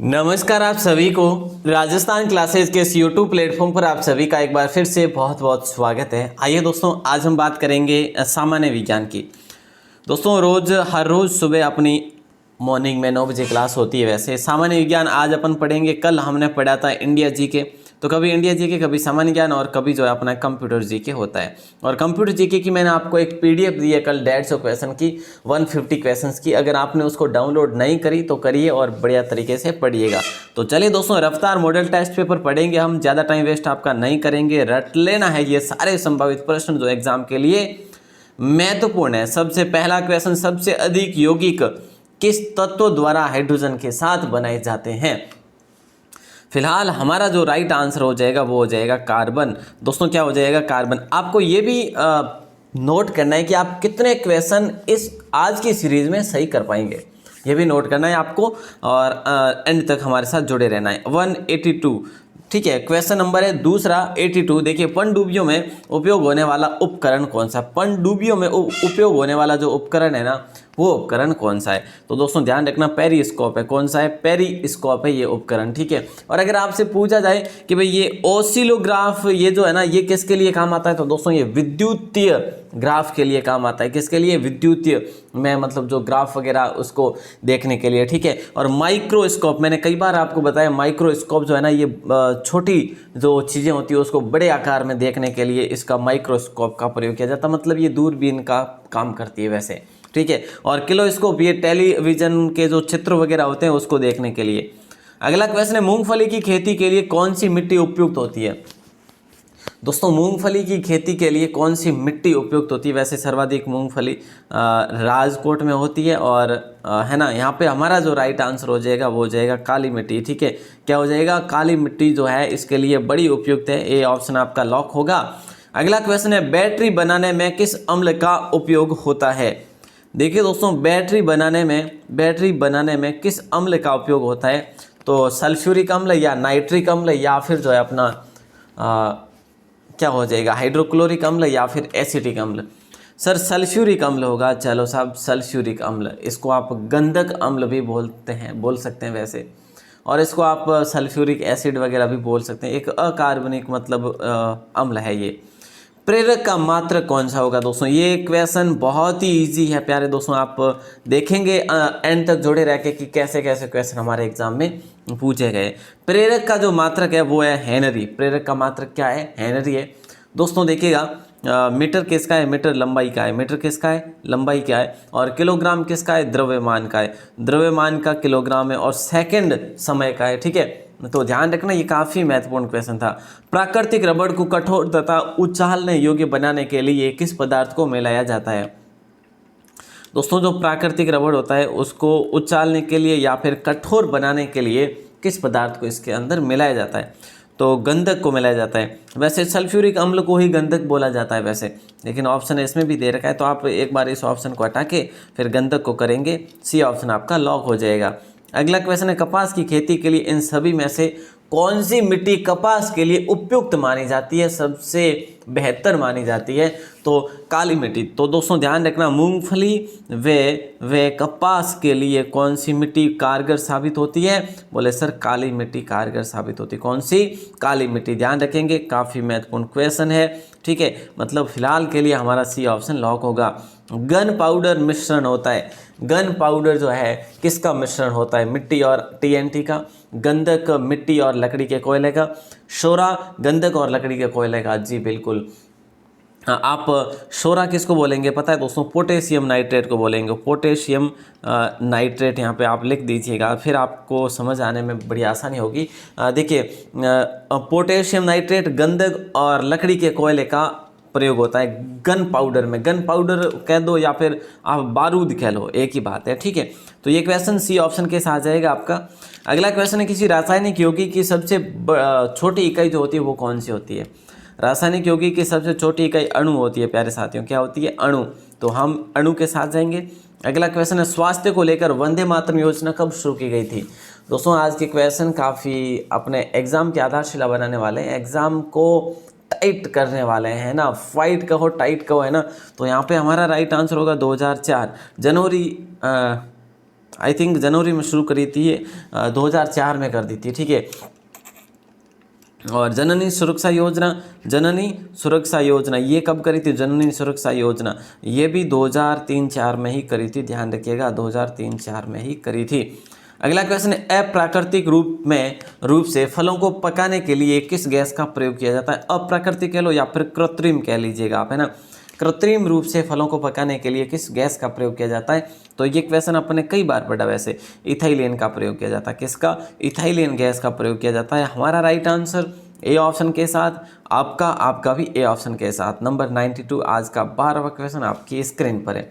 नमस्कार आप सभी को राजस्थान क्लासेस के इस यूट्यूब प्लेटफॉर्म पर आप सभी का एक बार फिर से बहुत बहुत स्वागत है। आइए दोस्तों, आज हम बात करेंगे सामान्य विज्ञान की। दोस्तों हर रोज़ सुबह अपनी मॉर्निंग में 9 बजे क्लास होती है। वैसे सामान्य विज्ञान आज अपन पढ़ेंगे। कल हमने पढ़ा था इंडिया जीके, तो कभी इंडिया जीके, कभी सामान्य ज्ञान और कभी जो है अपना कंप्यूटर जीके होता है। और कंप्यूटर जीके की मैंने आपको एक पीडीएफ दी है कल 150 क्वेश्चन की, 150 क्वेश्चंस की। अगर आपने उसको डाउनलोड नहीं करी तो करिए और बढ़िया तरीके से पढ़िएगा। तो चलिए दोस्तों, रफ्तार मॉडल टेस्ट पेपर पढ़ेंगे हम। ज़्यादा टाइम वेस्ट आपका नहीं करेंगे, रट लेना है ये सारे संभावित प्रश्न जो एग्जाम के लिए महत्वपूर्ण है। सबसे पहला क्वेश्चन, सबसे अधिक यौगिक किस तत्व द्वारा हाइड्रोजन के साथ बनाए जाते हैं? फिलहाल हमारा जो राइट आंसर हो जाएगा वो हो जाएगा कार्बन। दोस्तों क्या हो जाएगा? कार्बन। आपको ये भी नोट करना है कि आप कितने क्वेश्चन इस आज की सीरीज में सही कर पाएंगे, ये भी नोट करना है आपको और एंड तक हमारे साथ जुड़े रहना है। 182, ठीक है। क्वेश्चन नंबर है दूसरा 82। देखिए, पनडुब्बियों में उपयोग होने वाला उपकरण कौन सा? पनडुब्बियों में उपयोग होने वाला जो उपकरण है ना, वो उपकरण कौन सा है? तो दोस्तों ध्यान रखना, पेरिस्कोप है। कौन सा है? पेरिस्कोप है ये उपकरण, ठीक है। और अगर आपसे पूछा जाए कि भाई ये ओसिलोग्राफ ये जो है ना, ये किसके लिए काम आता है? तो दोस्तों ये विद्युतीय ग्राफ के लिए काम आता है। किसके लिए? विद्युतीय में, मतलब जो ग्राफ वगैरह उसको देखने के लिए, ठीक है। और माइक्रोस्कोप, मैंने कई बार आपको बताया, माइक्रोस्कोप जो है ना, ये छोटी जो चीज़ें होती है उसको बड़े आकार में देखने के लिए इसका माइक्रोस्कोप का प्रयोग किया जाता है। मतलब ये दूरबीन का काम करती है वैसे, ठीक है। और किलोस्कोप ये टेलीविजन के जो चित्र वगैरह होते हैं उसको देखने के लिए। अगला क्वेश्चन है, मूंगफली की खेती के लिए कौन सी मिट्टी उपयुक्त होती है? दोस्तों मूंगफली की खेती के लिए कौन सी मिट्टी उपयुक्त होती है? वैसे सर्वाधिक मूंगफली राजकोट में होती है और है ना, यहाँ पे हमारा जो राइट आंसर हो जाएगा वो हो जाएगा काली मिट्टी, ठीक है। क्या हो जाएगा? काली मिट्टी जो है इसके लिए बड़ी उपयुक्त है। ए ऑप्शन आपका लॉक होगा। अगला क्वेश्चन है, बैटरी बनाने में किस अम्ल का उपयोग होता है? देखिए दोस्तों, बैटरी बनाने में किस अम्ल का उपयोग होता है? तो सल्फ्यूरिक अम्ल या नाइट्रिक अम्ल या फिर जो है अपना क्या हो जाएगा, हाइड्रोक्लोरिक अम्ल या फिर एसिटिक अम्ल? सर सल्फ्यूरिक अम्ल होगा। चलो साहब, सल्फ्यूरिक अम्ल, इसको आप गंधक अम्ल भी बोल सकते हैं वैसे। और इसको आप सल्फ्यूरिक एसिड वगैरह भी बोल सकते हैं। एक अकार्बनिक मतलब अम्ल है ये। प्रेरक का मात्रक कौन सा होगा? दोस्तों ये क्वेश्चन बहुत ही इजी है प्यारे दोस्तों, आप देखेंगे एंड तक जुड़े रह के कि कैसे कैसे क्वेश्चन हमारे एग्जाम में पूछे गए। प्रेरक का जो मात्रक है वो है हेनरी। प्रेरक का मात्रक क्या है? हेनरी है। दोस्तों देखिएगा, मीटर किसका है? मीटर लंबाई का है। मीटर किसका है? लंबाई क्या है। और किलोग्राम किसका है? द्रव्यमान का है। द्रव्यमान का किलोग्राम है। और सेकंड समय का है, ठीक है। तो ध्यान रखना, ये काफ़ी महत्वपूर्ण क्वेश्चन था। प्राकृतिक रबड़ को कठोर तथा उछालने योग्य बनाने के लिए किस पदार्थ को मिलाया जाता है? दोस्तों जो प्राकृतिक रबड़ होता है उसको उछालने के लिए या फिर कठोर बनाने के लिए किस पदार्थ को इसके अंदर मिलाया जाता है? तो गंधक को मिलाया जाता है। वैसे सल्फ्यूरिक अम्ल को ही गंधक बोला जाता है वैसे, लेकिन ऑप्शन इसमें भी दे रखा है, तो आप एक बार इस ऑप्शन को हटा के फिर गंधक को करेंगे। सी ऑप्शन आपका लॉक हो जाएगा। अगला क्वेश्चन है, कपास की खेती के लिए इन सभी में से कौन सी मिट्टी कपास के लिए उपयुक्त मानी जाती है, सबसे बेहतर मानी जाती है? तो काली मिट्टी। तो दोस्तों ध्यान रखना, मूंगफली व कपास के लिए कौन सी मिट्टी कारगर साबित होती है? बोले सर काली मिट्टी कारगर साबित होती है। कौन सी? काली मिट्टी। ध्यान रखेंगे, काफ़ी महत्वपूर्ण क्वेश्चन है, ठीक है। मतलब फिलहाल के लिए हमारा सी ऑप्शन लॉक होगा। गन पाउडर मिश्रण होता है। गन पाउडर जो है किसका मिश्रण होता है? मिट्टी और टीएनटी का। गंधक मिट्टी और लकड़ी के कोयले का। शोरा गंधक और लकड़ी के कोयले का। जी बिल्कुल। आप शोरा किसको बोलेंगे पता है दोस्तों? पोटेशियम नाइट्रेट को बोलेंगे। पोटेशियम नाइट्रेट यहाँ पे आप लिख दीजिएगा, फिर आपको समझ आने में बड़ी आसानी होगी। देखिए, पोटेशियम नाइट्रेट गंधक और लकड़ी के कोयले का प्रयोग होता है गन पाउडर में। गन पाउडर कह दो या फिर आप बारूद कह लो, एक ही बात है, ठीक है। तो ये क्वेश्चन सी ऑप्शन के साथ जाएगा आपका। अगला क्वेश्चन है, किसी रासायनिक यौगिक की सबसे छोटी इकाई जो होती है वो कौन सी होती है? रासायनिक यौगिक की सबसे छोटी इकाई अणु होती है प्यारे साथियों। क्या होती है? अणु। तो हम अणु के साथ जाएंगे। अगला क्वेश्चन है, स्वास्थ्य को लेकर वंदे मातरम योजना कब शुरू की गई थी? दोस्तों आज के क्वेश्चन काफ़ी अपने एग्जाम की आधारशिला बनाने वाले हैं, एग्जाम को टाइट करने वाले हैं ना। फाइट कहो टाइट कहो, है ना। तो यहाँ पे हमारा राइट आंसर होगा 2004 जनवरी आई थिंक जनवरी में शुरू करी थी ये, 2004 में कर दी थी, ठीक है। और जननी सुरक्षा योजना ये कब करी थी? जननी सुरक्षा योजना ये भी 2003-4 में ही करी थी, ध्यान रखिएगा, 2003-4 में ही करी थी। अगला क्वेश्चन है, अप्राकृतिक रूप से फलों को पकाने के लिए किस गैस का प्रयोग किया जाता है? अप्राकृतिक कह लो या फिर कृत्रिम कह लीजिएगा आप, है ना। कृत्रिम रूप से फलों को पकाने के लिए किस गैस का प्रयोग किया जाता है? तो ये क्वेश्चन अपने कई बार पढ़ा, वैसे इथाइलेन का प्रयोग किया जाता है। किसका? इथाइलेन गैस का प्रयोग किया जाता है। हमारा राइट आंसर ए ऑप्शन के साथ, आपका भी ए ऑप्शन के साथ। नंबर 92 आज का 12वां क्वेश्चन आपकी स्क्रीन पर है।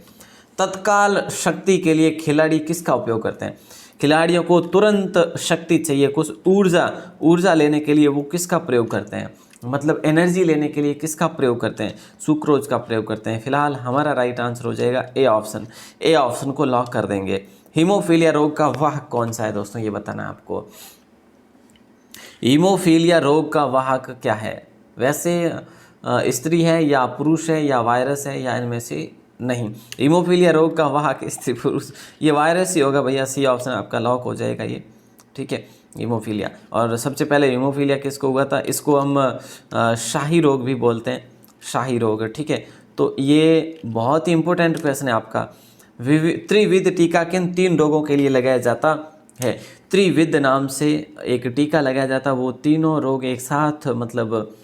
तत्काल शक्ति के लिए खिलाड़ी किसका उपयोग करते हैं? खिलाड़ियों को तुरंत शक्ति चाहिए, कुछ ऊर्जा लेने के लिए वो किसका प्रयोग करते हैं? मतलब एनर्जी लेने के लिए किसका प्रयोग करते हैं? सुक्रोज का प्रयोग करते हैं। फिलहाल हमारा राइट आंसर हो जाएगा ए ऑप्शन। ए ऑप्शन को लॉक कर देंगे। हीमोफीलिया रोग का वाहक कौन सा है दोस्तों, ये बताना है आपको। हीमोफीलिया रोग का वाहक क्या है? वैसे स्त्री है या पुरुष है या वायरस है या इनमें से नहीं? हीमोफीलिया रोग का वाहक स्त्री पुरुष, ये वायरस ही होगा भैया। सी ऑप्शन आपका लॉक हो जाएगा ये, ठीक है। हीमोफीलिया, और सबसे पहले हीमोफीलिया किसको हुआ था? इसको हम शाही रोग भी बोलते हैं, शाही रोग, ठीक है। तो ये बहुत ही इंपॉर्टेंट क्वेश्चन है आपका। त्रिविध टीका किन 3 रोगों के लिए लगाया जाता है? त्रिविध नाम से एक टीका लगाया जाता है, वो तीनों रोग एक साथ, मतलब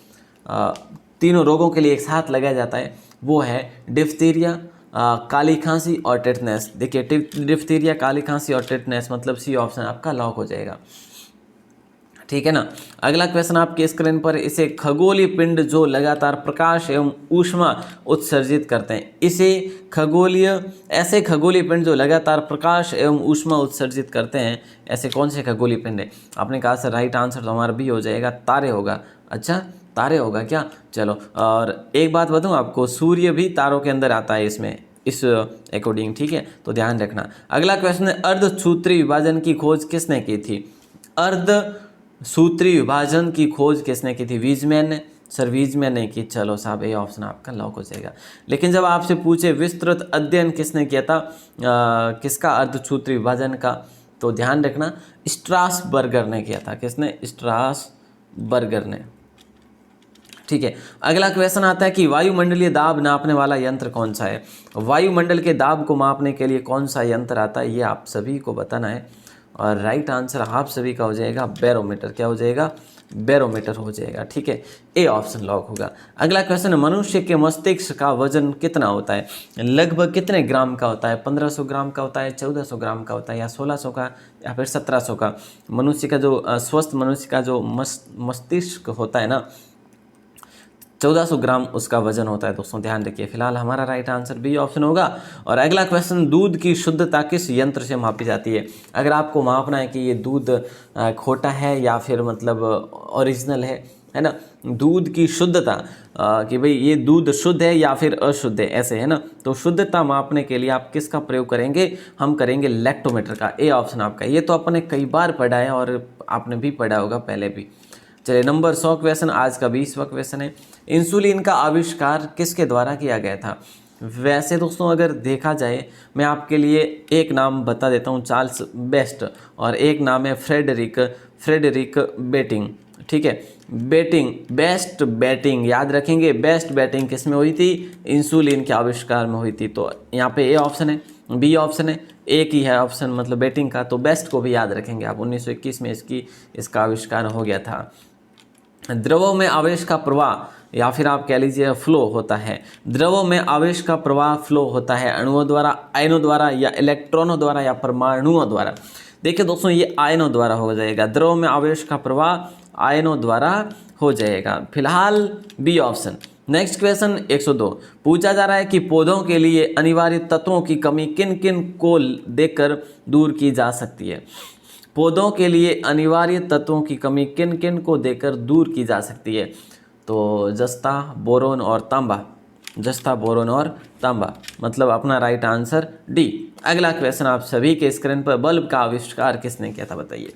तीनों रोगों के लिए एक साथ लगाया जाता है। वो है डिप्थीरिया, काली खांसी और टेटनस। देखिए डिप्थीरिया, काली खांसी और टेटनस, मतलब सी ऑप्शन आपका लॉक हो जाएगा, ठीक है ना। अगला क्वेश्चन आपकी स्क्रीन पर, इसे खगोलीय पिंड जो लगातार प्रकाश एवं ऊष्मा उत्सर्जित करते हैं, ऐसे खगोलीय पिंड जो लगातार प्रकाश एवं ऊष्मा उत्सर्जित करते हैं, ऐसे कौन से खगोलीय पिंड है? आपने कहा सर राइट आंसर तो हमारा भी हो जाएगा, तारे होगा। अच्छा, तारे होगा क्या? चलो, और एक बात बताऊं आपको, सूर्य भी तारों के अंदर आता है इसमें, इस अकॉर्डिंग, ठीक है, तो ध्यान रखना। अगला क्वेश्चन है, अर्धसूत्री विभाजन की खोज किसने की थी? अर्धसूत्री विभाजन की खोज किसने की थी? वीजमैन ने? सर वीजमैन ने की। चलो साहब, ये ऑप्शन आपका लॉक हो जाएगा। लेकिन जब आपसे पूछे विस्तृत अध्ययन किसने किया था किसका? अर्धसूत्री विभाजन का, तो ध्यान रखना स्ट्रासबर्गर ने किया था। किसने? स्ट्रासबर्गर ने, ठीक है। अगला क्वेश्चन आता है कि वायुमंडलीय दाब नापने वाला यंत्र कौन सा है? वायुमंडल के दाब को मापने के लिए कौन सा यंत्र आता है, ये आप सभी को बताना है। और राइट आंसर आप सभी का हो जाएगा बैरोमीटर। क्या हो जाएगा? बैरोमीटर हो जाएगा, ठीक है। ए ऑप्शन लॉक होगा। अगला क्वेश्चन, मनुष्य के मस्तिष्क का वजन कितना होता है? लगभग कितने ग्राम का होता है? 1500 ग्राम का होता है, 1400 ग्राम का होता है, या 1600 का, या फिर 1700 का? मनुष्य का जो स्वस्थ मनुष्य का जो मस्तिष्क होता है ना, 1400 ग्राम उसका वजन होता है दोस्तों, ध्यान रखिए। फिलहाल हमारा राइट आंसर बी ऑप्शन होगा। और अगला क्वेश्चन, दूध की शुद्धता किस यंत्र से मापी जाती है? अगर आपको मापना है कि ये दूध खोटा है या फिर मतलब ओरिजिनल है ना, दूध की शुद्धता कि भाई ये दूध शुद्ध है या फिर अशुद्ध है, ऐसे है ना, तो शुद्धता मापने के लिए आप किसका प्रयोग करेंगे? हम करेंगे लैक्टोमीटर का। ए ऑप्शन आपका। ये तो अपने कई बार पढ़ा है और आपने भी पढ़ा होगा पहले भी। चलिए, नंबर 100 क्वेश्चन आज का 20वां क्वेश्चन है, इंसुलिन का आविष्कार किसके द्वारा किया गया था? वैसे दोस्तों अगर देखा जाए, मैं आपके लिए एक नाम बता देता हूँ, चार्ल्स बेस्ट, और एक नाम है फ्रेडरिक बेटिंग, ठीक है। बेस्ट बेटिंग याद रखेंगे। बेस्ट बेटिंग किस में हुई थी? इंसुलिन के आविष्कार में हुई थी। तो यहाँ पे ए ऑप्शन है, बी ऑप्शन है, एक ही है ऑप्शन मतलब बेटिंग का, तो बेस्ट को भी याद रखेंगे आप। 1921 में इसका आविष्कार हो गया था। द्रवों में आवेश का प्रवाह या फिर आप कह लीजिए फ्लो होता है। द्रवों में आवेश का प्रवाह फ्लो होता है अणुओं द्वारा, आयनों द्वारा, या इलेक्ट्रॉनों द्वारा, या परमाणुओं द्वारा? देखिए दोस्तों, ये आयनों द्वारा हो जाएगा। द्रवों में आवेश का प्रवाह आयनों द्वारा हो जाएगा। फिलहाल बी ऑप्शन। नेक्स्ट क्वेश्चन 102 पूछा जा रहा है कि पौधों के लिए अनिवार्य तत्वों की कमी किन किन को देकर दूर की जा सकती है? पौधों के लिए अनिवार्य तत्वों की कमी किन किन को देकर दूर की जा सकती है? तो जस्ता, बोरोन और तांबा। जस्ता, बोरोन और तांबा, मतलब अपना राइट आंसर डी। अगला क्वेश्चन आप सभी के स्क्रीन पर, बल्ब का आविष्कार किसने किया था? बताइए,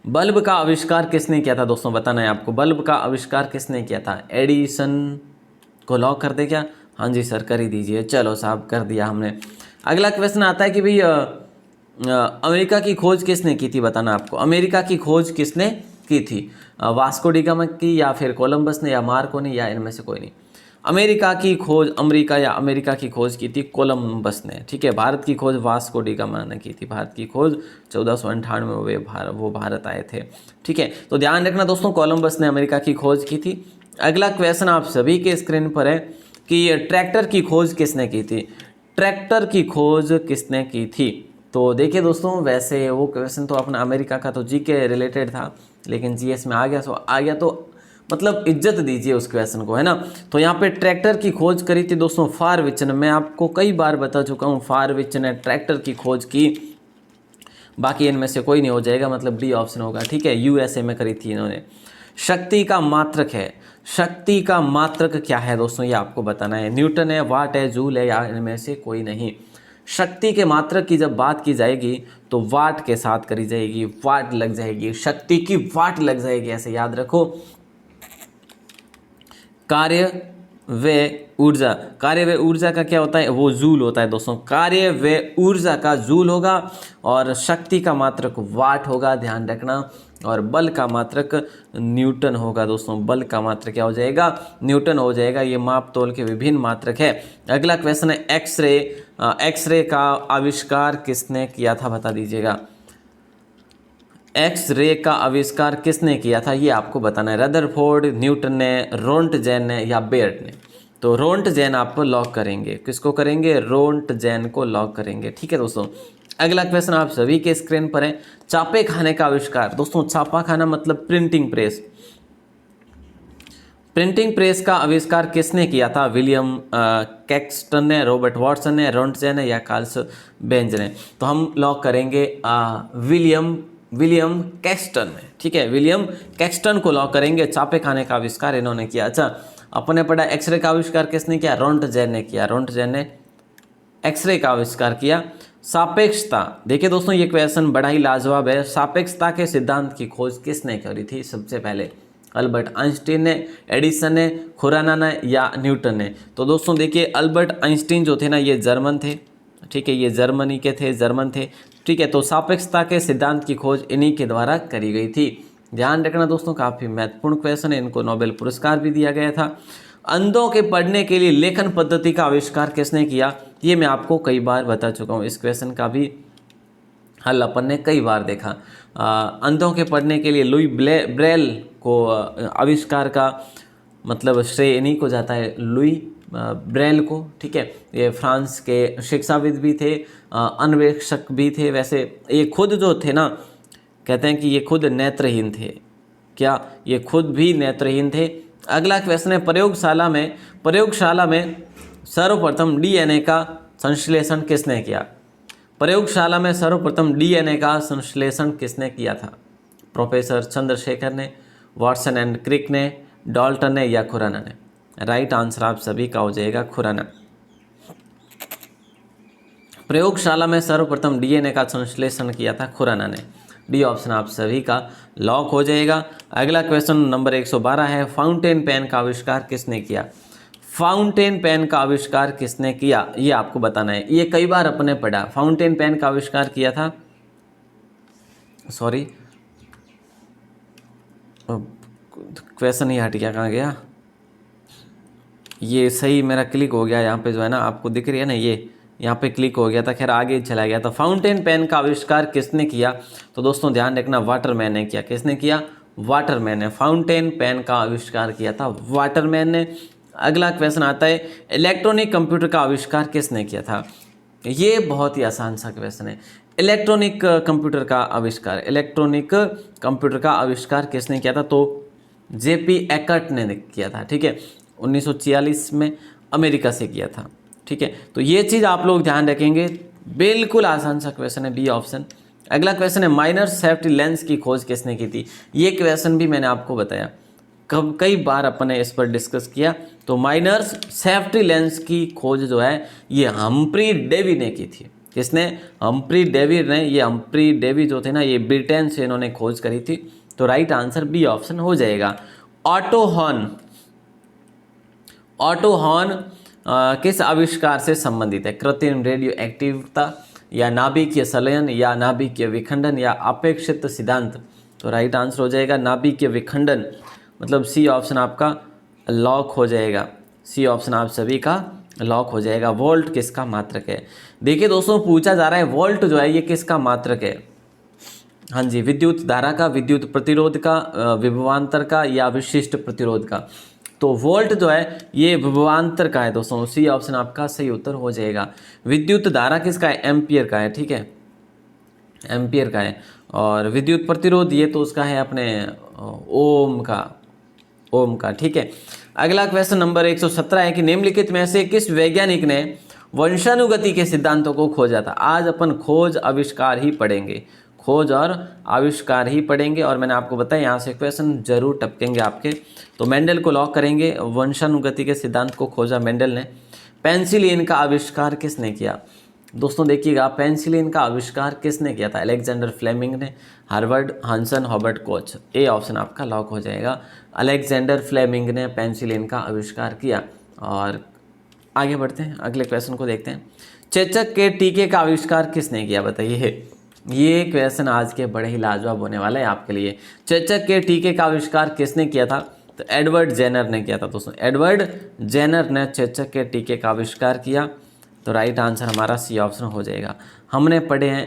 बल्ब का आविष्कार किसने किया था दोस्तों? बताना है आपको, बल्ब का आविष्कार किसने किया था? एडिसन को लॉक कर दे क्या? हाँ जी सर, कर ही दीजिए। चलो साहब, कर दिया हमने। अगला क्वेश्चन आता है कि भाई अमेरिका की खोज किसने की थी, बताना आपको। अमेरिका की खोज किसने की थी, वास्को डी गामा की, या फिर कोलंबस ने, या मार्को ने, या इनमें से कोई नहीं। अमेरिका की खोज अमेरिका की खोज की थी कोलंबस ने, ठीक है। भारत की खोज वास्को डी गामा ने की थी। भारत की खोज 1498 में वो भारत आए थे, ठीक है। तो ध्यान रखना दोस्तों, कोलंबस ने अमेरिका की खोज की थी। अगला क्वेश्चन आप सभी के स्क्रीन पर है कि ट्रैक्टर की खोज किसने की थी। ट्रैक्टर की खोज किसने की थी, तो देखिए दोस्तों, वैसे वो क्वेश्चन तो अपना अमेरिका का तो जी के रिलेटेड था, लेकिन जीएस में आ गया तो मतलब इज्जत दीजिए उस क्वेश्चन को, है ना। तो यहाँ पे ट्रैक्टर की खोज करी थी दोस्तों फारविचन। मैं आपको कई बार बता चुका हूँ, फारविचन ने ट्रैक्टर की खोज की। बाकी इनमें से कोई नहीं हो जाएगा, मतलब डी ऑप्शन होगा, ठीक है। यूएसए में करी थी इन्होंने। शक्ति का मात्रक है, शक्ति का मात्रक क्या है दोस्तों, ये आपको बताना है। न्यूटन है, वाट है, जूल है, या इनमें से कोई नहीं। शक्ति के मात्रक की जब बात की जाएगी तो वाट के साथ करी जाएगी, वाट लग जाएगी, शक्ति की वाट लग जाएगी, ऐसे याद रखो। कार्य व ऊर्जा, कार्य व ऊर्जा का क्या होता है, वो जूल होता है दोस्तों। कार्य व ऊर्जा का जूल होगा, और शक्ति का मात्रक वाट होगा, ध्यान रखना। और बल का मात्रक न्यूटन होगा दोस्तों। बल का मात्रक क्या हो जाएगा, न्यूटन हो जाएगा। ये माप तोल के विभिन्न मात्रक है। अगला क्वेश्चन है एक्सरे। एक्सरे का आविष्कार किसने किया था, बता दीजिएगा। एक्स रे का आविष्कार किसने किया था, ये आपको बताना है। रदरफोर्ड, न्यूटन ने, रोंटजेन ने, या बेयर्ड ने। तो रोंटजेन आप लॉक करेंगे, किसको करेंगे, रोंटजेन को लॉक करेंगे, ठीक है दोस्तों। अगला क्वेश्चन आप सभी के स्क्रीन पर है। छापे खाने का आविष्कार दोस्तों, छापा खाना मतलब प्रिंटिंग प्रेस। प्रिंटिंग प्रेस का आविष्कार किसने किया था, विलियम कैक्सटन ने, रॉबर्ट वाटसन ने, रोंटजेन ने, या कार्ल्स बेंज ने। तो हम लॉक करेंगे विलियम कैक्सटन में, ठीक है। विलियम कैक्सटन को लॉक करेंगे। छापे खाने का आविष्कार इन्होंने किया। अच्छा, अपने पढ़ा एक्सरे का आविष्कार किसने किया, रोंटजेन ने किया। रोंटजेन ने एक्सरे का आविष्कार किया। सापेक्षता, देखिए दोस्तों ये क्वेश्चन बड़ा ही लाजवाब है। सापेक्षता के सिद्धांत की खोज किसने करी थी सबसे पहले, अल्बर्ट आइंस्टीन ने, एडिसन ने, खुराना ने, या न्यूटन ने। तो दोस्तों देखिए, अल्बर्ट आइंस्टीन जो थे ना, ये जर्मन थे, ठीक है। ये जर्मनी के थे, जर्मन थे, ठीक है। तो सापेक्षता के सिद्धांत की खोज इन्हीं के द्वारा करी गई थी। ध्यान रखना दोस्तों, काफ़ी महत्वपूर्ण क्वेश्चन है। इनको नोबेल पुरस्कार भी दिया गया था। अंधों के पढ़ने के लिए लेखन पद्धति का आविष्कार किसने किया, ये मैं आपको कई बार बता चुका हूँ। इस क्वेश्चन का भी हल अपन ने कई बार देखा। अंधों के पढ़ने के लिए लुई ब्रेल को आविष्कार का मतलब श्रेय इन्हीं को जाता है, लुई ब्रेल को, ठीक है। ये फ्रांस के शिक्षाविद भी थे, अन्वेषक भी थे। वैसे ये खुद जो थे ना, कहते हैं कि ये खुद नेत्रहीन थे। क्या ये खुद भी नेत्रहीन थे। अगला क्वेश्चन है, प्रयोगशाला में सर्वप्रथम डीएनए का संश्लेषण किसने किया। प्रयोगशाला में सर्वप्रथम डीएनए का संश्लेषण किसने किया था, प्रोफेसर चंद्रशेखर ने, वाटसन एंड क्रिक ने, डाल्टन ने, या खुराना ने। राइट आंसर आप सभी का हो जाएगा खुराना। प्रयोगशाला में सर्वप्रथम डीएनए का संश्लेषण किया था खुराना ने। डी ऑप्शन आप सभी का लॉक हो जाएगा। अगला क्वेश्चन नंबर 112 है, फाउंटेन पेन का आविष्कार किसने किया। फाउंटेन पेन का आविष्कार किसने किया, ये आपको बताना है। ये कई बार अपने पढ़ा। फाउंटेन पेन का आविष्कार किया था, सॉरी क्वेश्चन ही हट गया, कहाँ गया, ये सही मेरा क्लिक हो गया यहाँ पे, जो है ना आपको दिख रही है ना, ये यहाँ पे क्लिक हो गया था, खैर आगे चला गया था। फाउंटेन पेन का आविष्कार किसने किया, तो दोस्तों ध्यान रखना, वाटरमैन ने किया। किसने किया, वाटरमैन ने। फाउंटेन पेन का आविष्कार किया था वाटरमैन ने। अगला क्वेश्चन आता है, इलेक्ट्रॉनिक कंप्यूटर का आविष्कार किसने किया था। ये बहुत ही आसान सा क्वेश्चन है। इलेक्ट्रॉनिक कंप्यूटर का आविष्कार किसने किया था, तो जेपी एकर्ट ने किया था, ठीक है। 1946 में अमेरिका से किया था, ठीक है। तो ये चीज़ आप लोग ध्यान रखेंगे, बिल्कुल आसान सा क्वेश्चन है, बी ऑप्शन। अगला क्वेश्चन है, माइनर सेफ्टी लेंस की खोज किसने की थी। ये क्वेश्चन भी मैंने आपको बताया, कई बार अपन ने इस पर डिस्कस किया। तो माइनर सेफ्टी लेंस की खोज जो है ये हम्फ्री डेवी ने की थी। किसने, हम्फ्री डेवी ने। ये हम्फ्री डेवी जो थे ना, ये ब्रिटेन से इन्होंने खोज करी थी। तो राइट आंसर बी ऑप्शन हो जाएगा। ऑटो हॉर्न किस आविष्कार से संबंधित है, कृत्रिम रेडियो एक्टिवता, या नाभिकीय संलयन या नाभिकीय विखंडन या अपेक्षित सिद्धांत। तो राइट आंसर हो जाएगा नाभिकीय विखंडन, मतलब सी ऑप्शन आपका लॉक हो जाएगा। सी ऑप्शन आप सभी का लॉक हो जाएगा। वोल्ट किसका मात्रक है? देखिए दोस्तों, पूछा जा रहा है वोल्ट जो है ये किसका मात्रक है। हाँ जी, विद्युत धारा का, विद्युत प्रतिरोध का, विभवांतर का या विशिष्ट प्रतिरोध का। तो वोल्ट जो है ये विभवांतर का है दोस्तों। सी ऑप्शन आपका सही उत्तर हो जाएगा। विद्युत धारा किसका है? एम्पियर का है, ठीक है, एम्पियर का है। और विद्युत प्रतिरोध ये तो उसका है अपने ओम का, ठीक है। अगला क्वेश्चन नंबर 117 है कि निम्नलिखित में से किस वैज्ञानिक ने वंशानुगति के सिद्धांतों को खोजा था? आज अपन खोज आविष्कार ही पढ़ेंगे, खोज और आविष्कार ही पढ़ेंगे। और मैंने आपको बताया यहाँ से क्वेश्चन जरूर टपकेंगे आपके। तो मेंडल को लॉक करेंगे। वंशानुगति के सिद्धांत को खोजा मेंडल ने। पेंसिलिन का आविष्कार किसने किया? दोस्तों देखिएगा, पेंसिलिन का आविष्कार किसने किया था? अलेक्जेंडर फ्लेमिंग ने, Harvard, Hansen, Hobart Koch. A option आपका लॉक हो जाएगा। अलेक्जेंडर फ्लेमिंग ने पेंसिलिन का आविष्कार किया। और आगे बढ़ते हैं, अगले क्वेश्चन को देखते हैं। चेचक के टीके का आविष्कार किसने किया? बताइए। ये क्वेश्चन आज के बड़े ही लाजवाब होने वाला है आपके लिए। चेचक के टीके का आविष्कार किसने किया था? तो एडवर्ड जेनर ने किया था दोस्तों। एडवर्ड जेनर ने चेचक के टीके का आविष्कार किया। तो राइट आंसर हमारा सी ऑप्शन हो जाएगा। हमने पढ़े हैं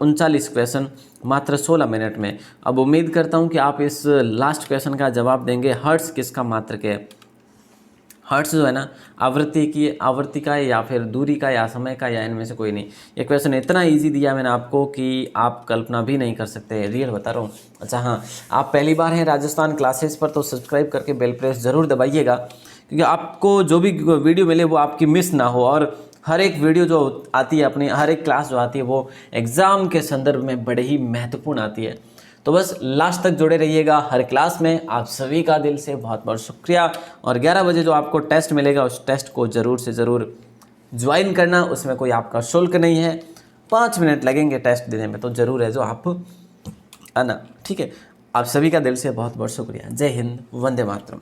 39 क्वेश्चन मात्र 16 मिनट में। अब उम्मीद करता हूं कि आप इस लास्ट क्वेश्चन का जवाब देंगे। हर्ट्ज किसका मात्रक है? हर्ट्ज जो है ना, आवृत्ति का या फिर दूरी का या समय का या इनमें से कोई नहीं। ये क्वेश्चन इतना इजी दिया मैंने आपको कि आप कल्पना भी नहीं कर सकते, रियल बता रहा हूँ। अच्छा हाँ, आप पहली बार हैं राजस्थान क्लासेस पर तो सब्सक्राइब करके बेल प्रेस ज़रूर दबाइएगा, क्योंकि आपको जो भी वीडियो मिले वो आपकी मिस ना हो। और हर एक वीडियो जो आती है अपनी, हर एक क्लास जो आती है वो एग्ज़ाम के संदर्भ में बड़े ही महत्वपूर्ण आती है। तो बस लास्ट तक जुड़े रहिएगा हर क्लास में। आप सभी का दिल से बहुत बहुत शुक्रिया। और 11 बजे जो आपको टेस्ट मिलेगा उस टेस्ट को ज़रूर से ज़रूर ज्वाइन करना। उसमें कोई आपका शुल्क नहीं है, 5 मिनट लगेंगे टेस्ट देने में, तो ज़रूर है जो आप आना, ठीक है। आप सभी का दिल से बहुत बहुत शुक्रिया। जय हिंद, वंदे मातरम।